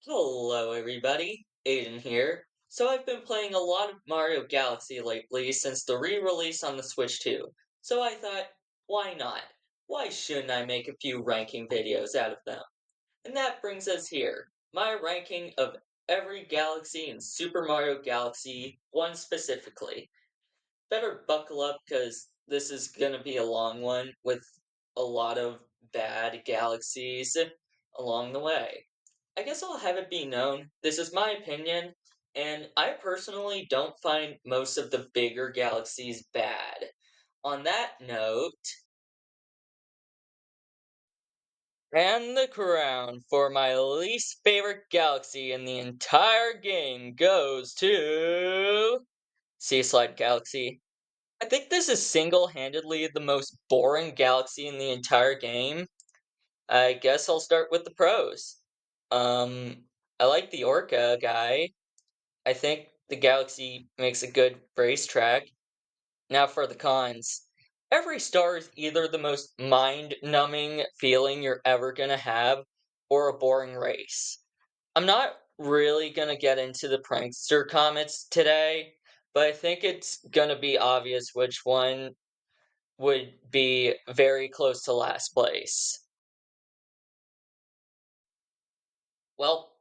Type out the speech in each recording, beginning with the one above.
Hello, everybody. Aiden here. So I've been playing a lot of Mario Galaxy lately since the re-release on the Switch 2. So I thought, why not? Why shouldn't I make a few ranking videos out of them? And that brings us here. My ranking of every galaxy in Super Mario Galaxy, one specifically. Better buckle up because this is gonna be a long one with a lot of bad galaxies along the way. I guess I'll have it be known, this is my opinion, and I personally don't find most of the bigger galaxies bad. On that note, and the crown for my least favorite galaxy in the entire game goes to Sea Slide Galaxy. I think this is single-handedly the most boring galaxy in the entire game. I guess I'll start with the pros. Um, I like the Orca guy. I think the galaxy makes a good racetrack. Now for the cons. Every star is either the most mind-numbing feeling you're ever gonna have, or a boring race. I'm not really gonna get into the prankster comments today, but I think it's gonna be obvious which one would be very close to last place. Well,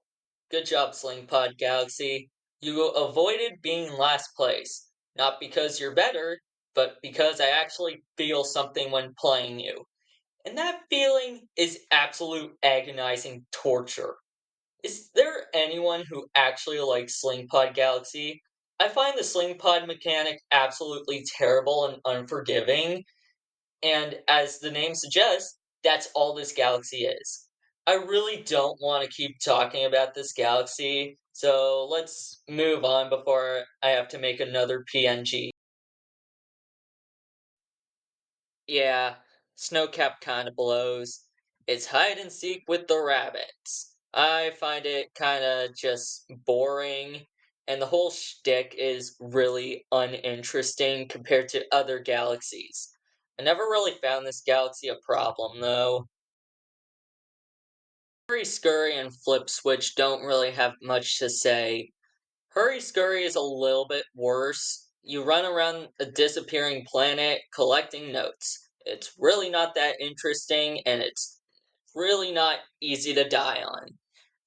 good job, Slingpod Galaxy. You avoided being last place. Not because you're better, but because I actually feel something when playing you. And that feeling is absolute agonizing torture. Is there anyone who actually likes Slingpod Galaxy? I find the Slingpod mechanic absolutely terrible and unforgiving, and as the name suggests, that's all this galaxy is. I really don't want to keep talking about this galaxy, so let's move on before I have to make another PNG. Yeah, Snowcap kinda blows. It's hide and seek with the rabbits. I find it kinda just boring, and the whole shtick is really uninteresting compared to other galaxies. I never really found this galaxy a problem, though. Hurry Scurry and Flip Switch don't really have much to say. Hurry Scurry is a little bit worse. You run around a disappearing planet collecting notes. It's really not that interesting, and it's really not easy to die on.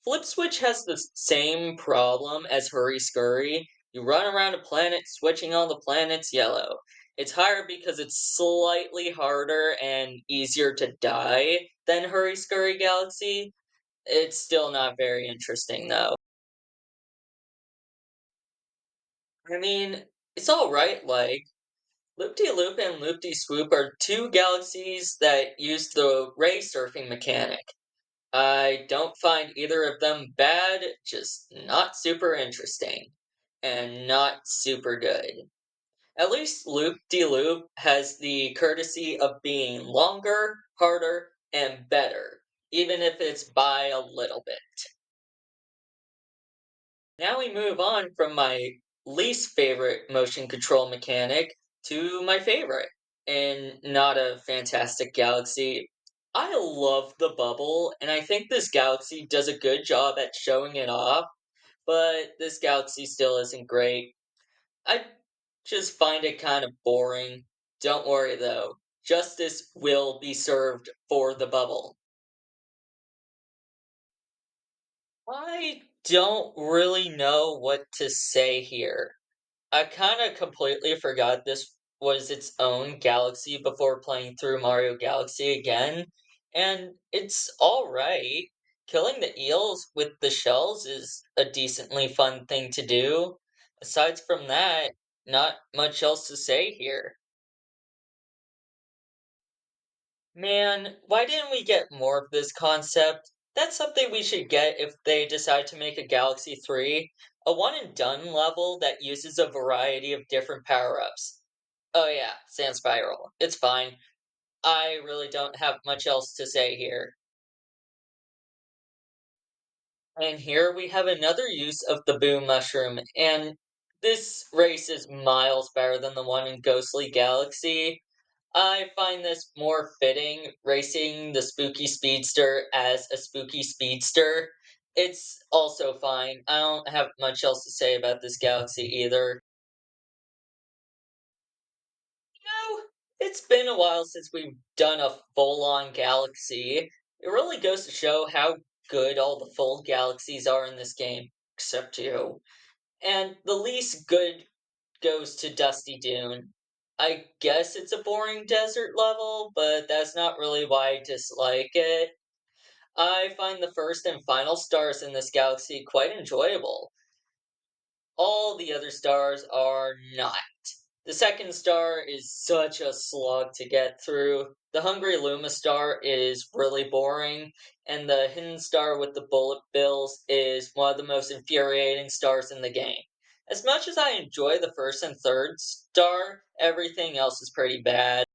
Flip Switch has the same problem as Hurry Scurry. You run around a planet switching all the planets yellow. It's higher because it's slightly harder and easier to die than Hurry Scurry Galaxy. It's still not very interesting, though. I mean, it's alright, like, Loop-de-Loop and Loop-de-Swoop are two galaxies that use the ray surfing mechanic. I don't find either of them bad, just not super interesting. And not super good. At least Loop-de-Loop has the courtesy of being longer, harder, and better, even if it's by a little bit. Now we move on from my least favorite motion control mechanic to my favorite, and not a fantastic galaxy. I love the bubble, and I think this galaxy does a good job at showing it off, but this galaxy still isn't great. I just find it kind of boring. Don't worry though, justice will be served for the bubble. I don't really know what to say here. I kinda completely forgot this was its own galaxy before playing through Mario Galaxy again, and it's alright. Killing the eels with the shells is a decently fun thing to do. Aside from that, not much else to say here. Man, why didn't we get more of this concept? That's something we should get if they decide to make a Galaxy 3, a one and done level that uses a variety of different power-ups. Oh yeah, Sand Spiral. It's fine. I really don't have much else to say here. And here we have another use of the Boom Mushroom, and this race is miles better than the one in Ghostly Galaxy. I find this more fitting, racing the Spooky Speedster as a Spooky Speedster. it's also fine. I don't have much else to say about this galaxy either. Know, it's been a while since we've done a full-on galaxy. It really goes to show how good all the full galaxies are in this game, except you. And the least good goes to Dusty Dune. I guess it's a boring desert level, but that's not really why I dislike it. I find the first and final stars in this galaxy quite enjoyable. All the other stars are not. The second star is such a slog to get through. The Hungry Luma star is really boring, and the hidden star with the bullet bills is one of the most infuriating stars in the game. As much as I enjoy the first and third star, everything else is pretty bad.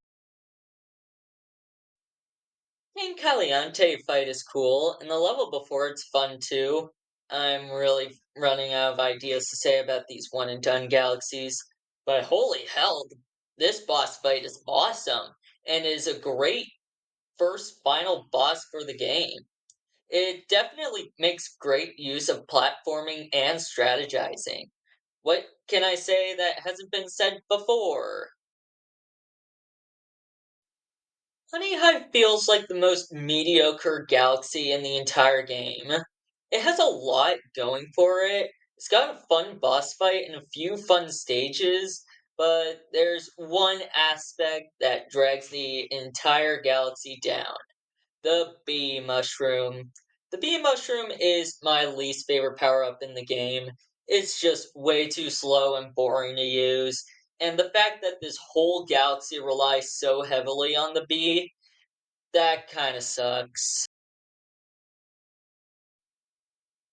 King Caliente fight is cool, and the level before it's fun too. I'm really running out of ideas to say about these one and done galaxies, but holy hell, this boss fight is awesome and is a great first final boss for the game. It definitely makes great use of platforming and strategizing. What can I say that hasn't been said before? Honey Hive feels like the most mediocre galaxy in the entire game. It has a lot going for it. It's got a fun boss fight and a few fun stages, but there's one aspect that drags the entire galaxy down: the bee mushroom. The bee mushroom is my least favorite power up in the game. It's just way too slow and boring to use. And the fact that this whole galaxy relies so heavily on the bee, that kind of sucks.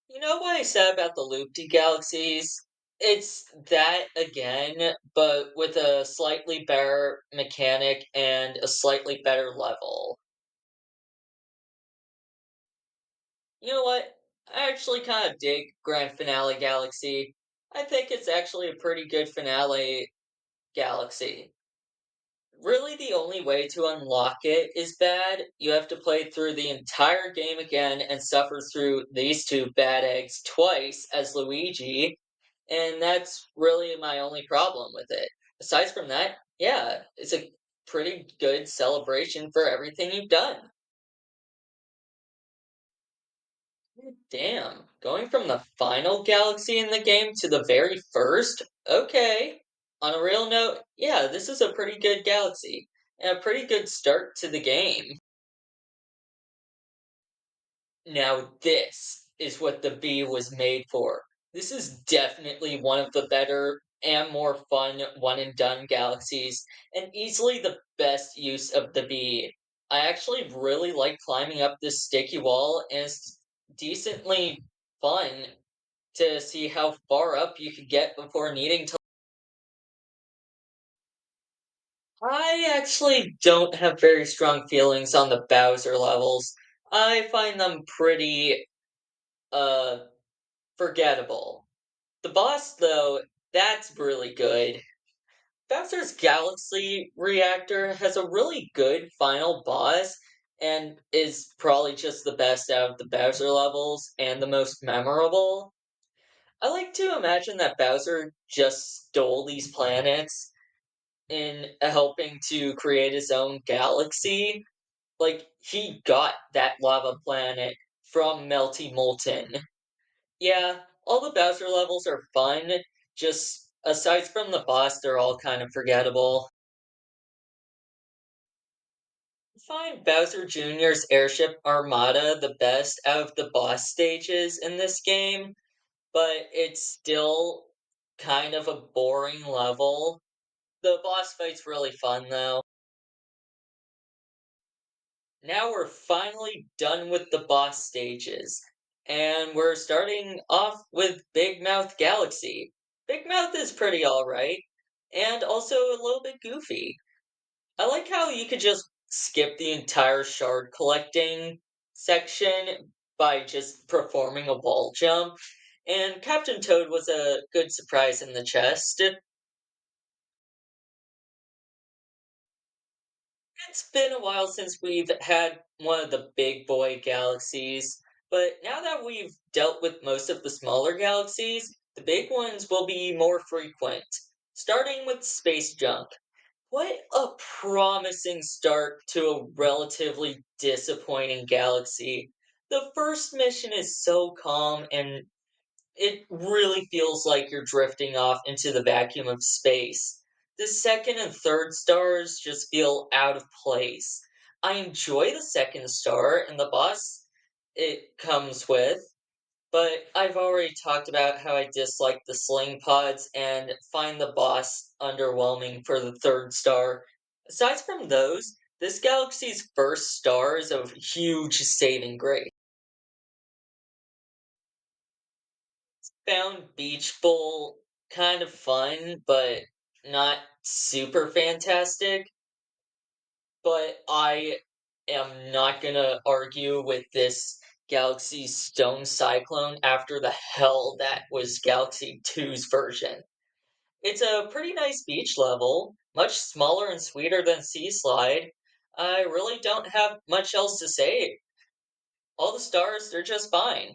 You know what I said about the loopty galaxies? It's that again, but with a slightly better mechanic and a slightly better level. You know what? I actually kind of dig Grand Finale Galaxy. I think it's actually a pretty good finale galaxy. Really, the only way to unlock it is bad. You have to play through the entire game again and suffer through these two bad eggs twice as Luigi, and that's really my only problem with it. Aside from that, yeah, it's a pretty good celebration for everything you've done. Damn, going from the final galaxy in the game to the very first? Okay. On a real note, yeah, this is a pretty good galaxy, and a pretty good start to the game. Now, this is what the bee was made for. This is definitely one of the better and more fun one and done galaxies, and easily the best use of the bee. I actually really like climbing up this sticky wall, and it's decently fun to see how far up you could get before needing to. I actually don't have very strong feelings on the Bowser levels. I find them pretty, uh, forgettable. The boss, though, that's really good. Bowser's Galaxy Reactor has a really good final boss and is probably just the best out of the Bowser levels and the most memorable. I like to imagine that Bowser just stole these planets in helping to create his own galaxy. Like, he got that lava planet from Melty Molten. Yeah, all the Bowser levels are fun, just aside from the boss, they're all kind of forgettable. I find Bowser Jr.'s Airship Armada the best out of the boss stages in this game, but it's still kind of a boring level. The boss fight's really fun, though. Now we're finally done with the boss stages, and we're starting off with Big Mouth Galaxy. Big Mouth is pretty alright, and also a little bit goofy. I like how you could just skip the entire shard collecting section by just performing a wall jump, and Captain Toad was a good surprise in the chest. It's been a while since we've had one of the big boy galaxies, But now that we've dealt with most of the smaller galaxies, the big ones will be more frequent, starting with space junk. What a promising start to a relatively disappointing galaxy. The first mission is so calm and it really feels like you're drifting off into the vacuum of space. The second and third stars just feel out of place. I enjoy the second star and the boss it comes with, but I've already talked about how I dislike the sling pods and find the boss underwhelming for the third star. Aside from those, this galaxy's first star is a huge saving grace. Found Beach Bowl kind of fun, but not super fantastic. But I am not gonna argue with this Galaxy Stone Cyclone after the hell that was Galaxy 2's version. It's a pretty nice beach level, much smaller and sweeter than Sea Slide. I really don't have much else to say. All the stars, they're just fine.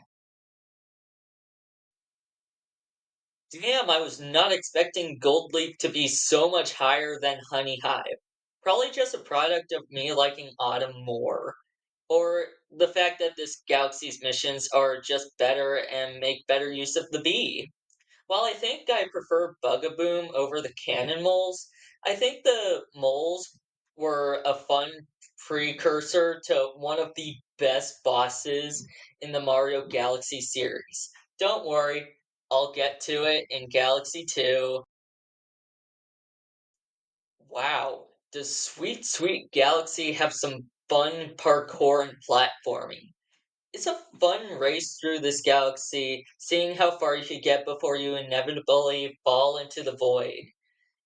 Damn, I was not expecting Gold Leaf to be so much higher than Honey Hive. Probably just a product of me liking Autumn more. Or the fact that this galaxy's missions are just better and make better use of the bee. While I think I prefer Bugaboom over the cannon moles, I think the moles were a fun precursor to one of the best bosses in the Mario Galaxy series. Don't worry, I'll get to it in Galaxy 2. Wow, does Sweet Sweet Galaxy have some fun parkour and platforming? It's a fun race through this galaxy, seeing how far you could get before you inevitably fall into the void.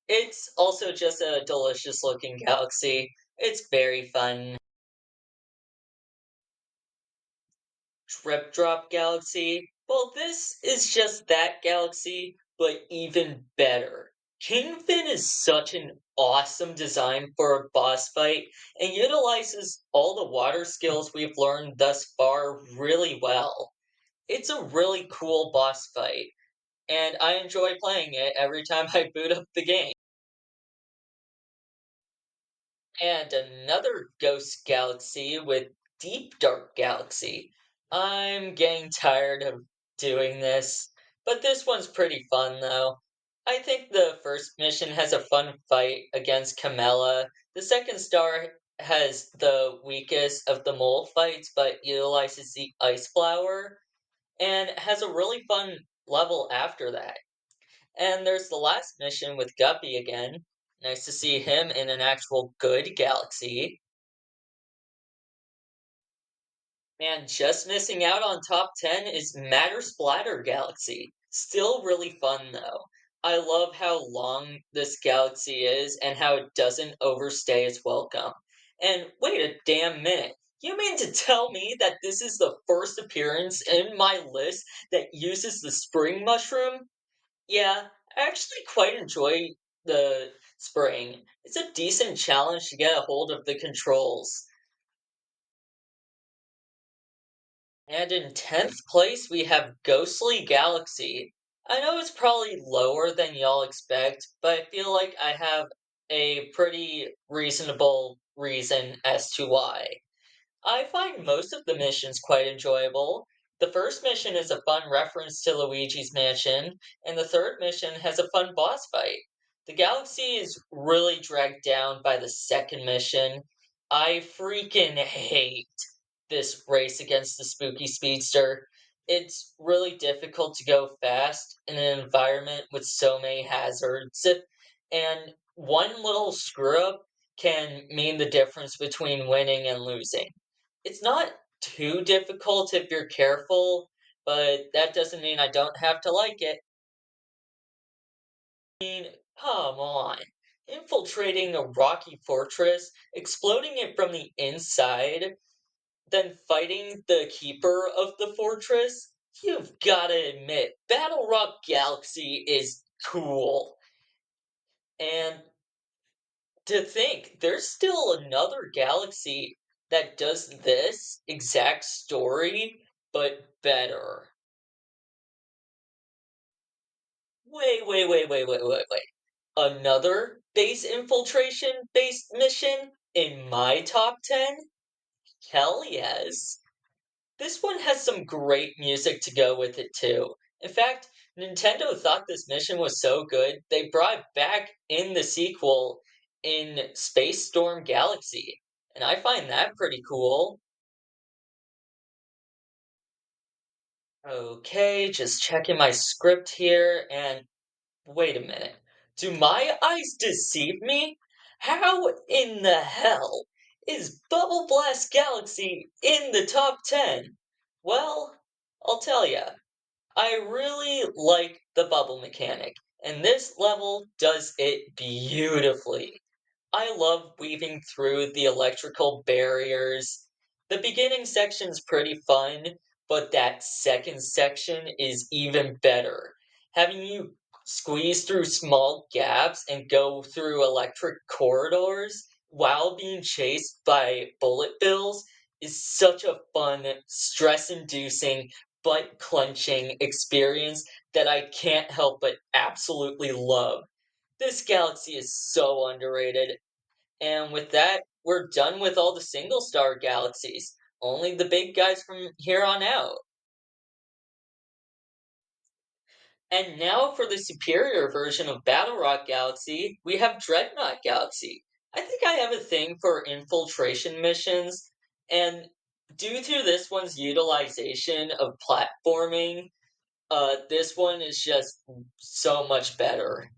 It's also just a delicious looking galaxy. It's very fun. Drip Drop Galaxy. Well, this is just that galaxy, but even better. Kingfin is such an awesome design for a boss fight and utilizes all the water skills we've learned thus far really well. It's a really cool boss fight, and I enjoy playing it every time I boot up the game. And another Ghost Galaxy with Deep Dark Galaxy. I'm getting tired of doing this, but this one's pretty fun though. I think the first mission has a fun fight against Camella. The second star has the weakest of the mole fights, but utilizes the Ice Flower, and has a really fun level after that. And there's the last mission with Guppy again. Nice to see him in an actual good galaxy. And just missing out on top 10 is Matter Splatter Galaxy. Still really fun though. I love how long this galaxy is and how it doesn't overstay its welcome. And wait a damn minute. You mean to tell me that this is the first appearance in my list that uses the spring mushroom? Yeah, I actually quite enjoy the spring. It's a decent challenge to get a hold of the controls. And in 10th place, we have Ghostly Galaxy. I know it's probably lower than y'all expect, but I feel like I have a pretty reasonable reason as to why. I find most of the missions quite enjoyable. The first mission is a fun reference to Luigi's Mansion, and the third mission has a fun boss fight. The galaxy is really dragged down by the second mission. I freaking hate this race against the spooky speedster. It's really difficult to go fast in an environment with so many hazards, and one little screw up can mean the difference between winning and losing. It's not too difficult if you're careful, but that doesn't mean I don't have to like it. I mean, come on. Infiltrating a rocky fortress, exploding it from the inside, then fighting the keeper of the fortress? You've gotta admit, Battle Rock Galaxy is cool. And to think, there's still another galaxy that does this exact story but better. Wait. Another base infiltration based mission in my top 10? Hell yes. This one has some great music to go with it too. In fact, Nintendo thought this mission was so good, they brought back in the sequel in Space Storm Galaxy. And I find that pretty cool. Okay, just checking my script here, and wait a minute. Do my eyes deceive me? How in the hell is Bubble Blast Galaxy in the top 10? Well, I'll tell ya. I really like the bubble mechanic, and this level does it beautifully. I love weaving through the electrical barriers. The beginning section's pretty fun, but that second section is even better. Having you squeeze through small gaps and go through electric corridors while being chased by bullet bills is such a fun, stress inducing, butt clenching experience that I can't help but absolutely love. This galaxy is so underrated. And with that, we're done with all the single star galaxies. Only the big guys from here on out. And now for the superior version of Battle Rock Galaxy, we have Dreadnought Galaxy. I think I have a thing for infiltration missions, and due to this one's utilization of platforming, this one is just so much better.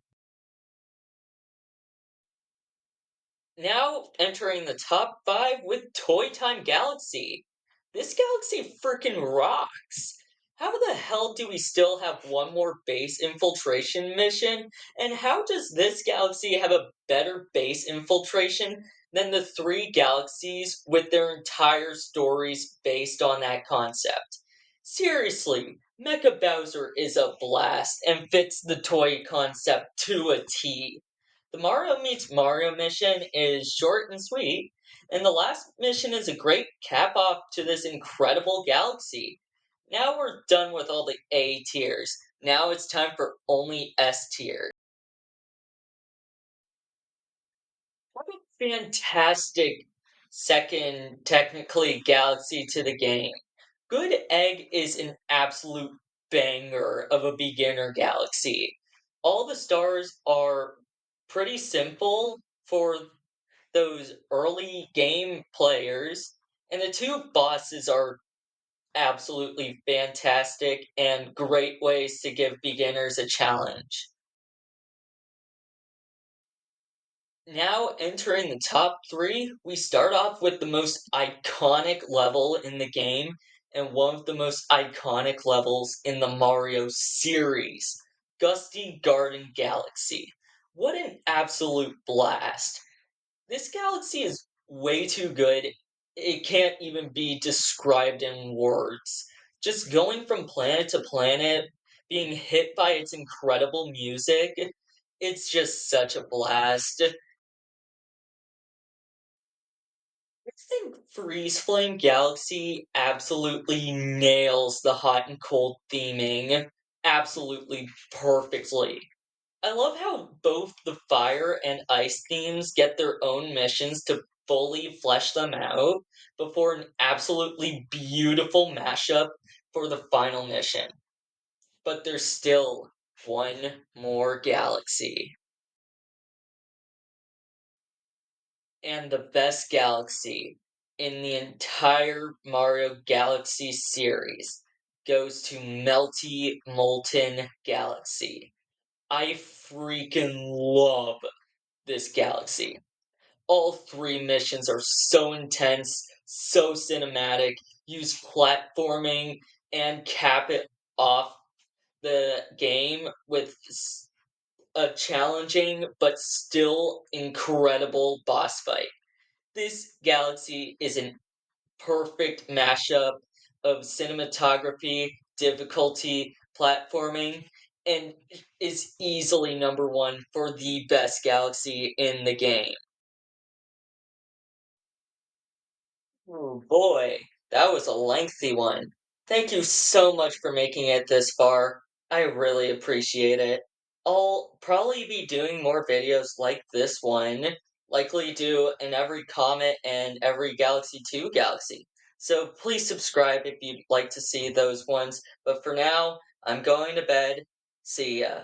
Now entering the top 5 with Toy Time Galaxy. This galaxy freaking rocks! How the hell do we still have one more base infiltration mission? And how does this galaxy have a better base infiltration than the three galaxies with their entire stories based on that concept? Seriously, Mecha Bowser is a blast and fits the toy concept to a T. The Mario meets Mario mission is short and sweet, and the last mission is a great cap off to this incredible galaxy. Now we're done with all the A tiers. Now it's time for only S tier. What a fantastic second, technically, galaxy to the game. Good Egg is an absolute banger of a beginner galaxy. All the stars are pretty simple for those early game players, and the two bosses are absolutely fantastic and great ways to give beginners a challenge. Now, entering the top three, we start off with the most iconic level in the game and one of the most iconic levels in the Mario series, Gusty Garden Galaxy. What an absolute blast! This galaxy is way too good. It can't even be described in words. Just going from planet to planet, being hit by its incredible music, it's just such a blast. I think Freeze Flame Galaxy absolutely nails the hot and cold theming absolutely perfectly. I love how both the fire and ice themes get their own missions to fully flesh them out before an absolutely beautiful mashup for the final mission. But there's still one more galaxy. And the best galaxy in the entire Mario Galaxy series goes to Melty Molten Galaxy. I freaking love this galaxy. All three missions are so intense, so cinematic, use platforming, and cap it off the game with a challenging but still incredible boss fight. This galaxy is a perfect mashup of cinematography, difficulty, platforming, and is easily number one for the best galaxy in the game. Oh boy, that was a lengthy one. Thank you so much for making it this far. I really appreciate it. I'll probably be doing more videos like this one, likely do in every comet and every Galaxy 2 galaxy. So please subscribe if you'd like to see those ones. But for now, I'm going to bed. See ya.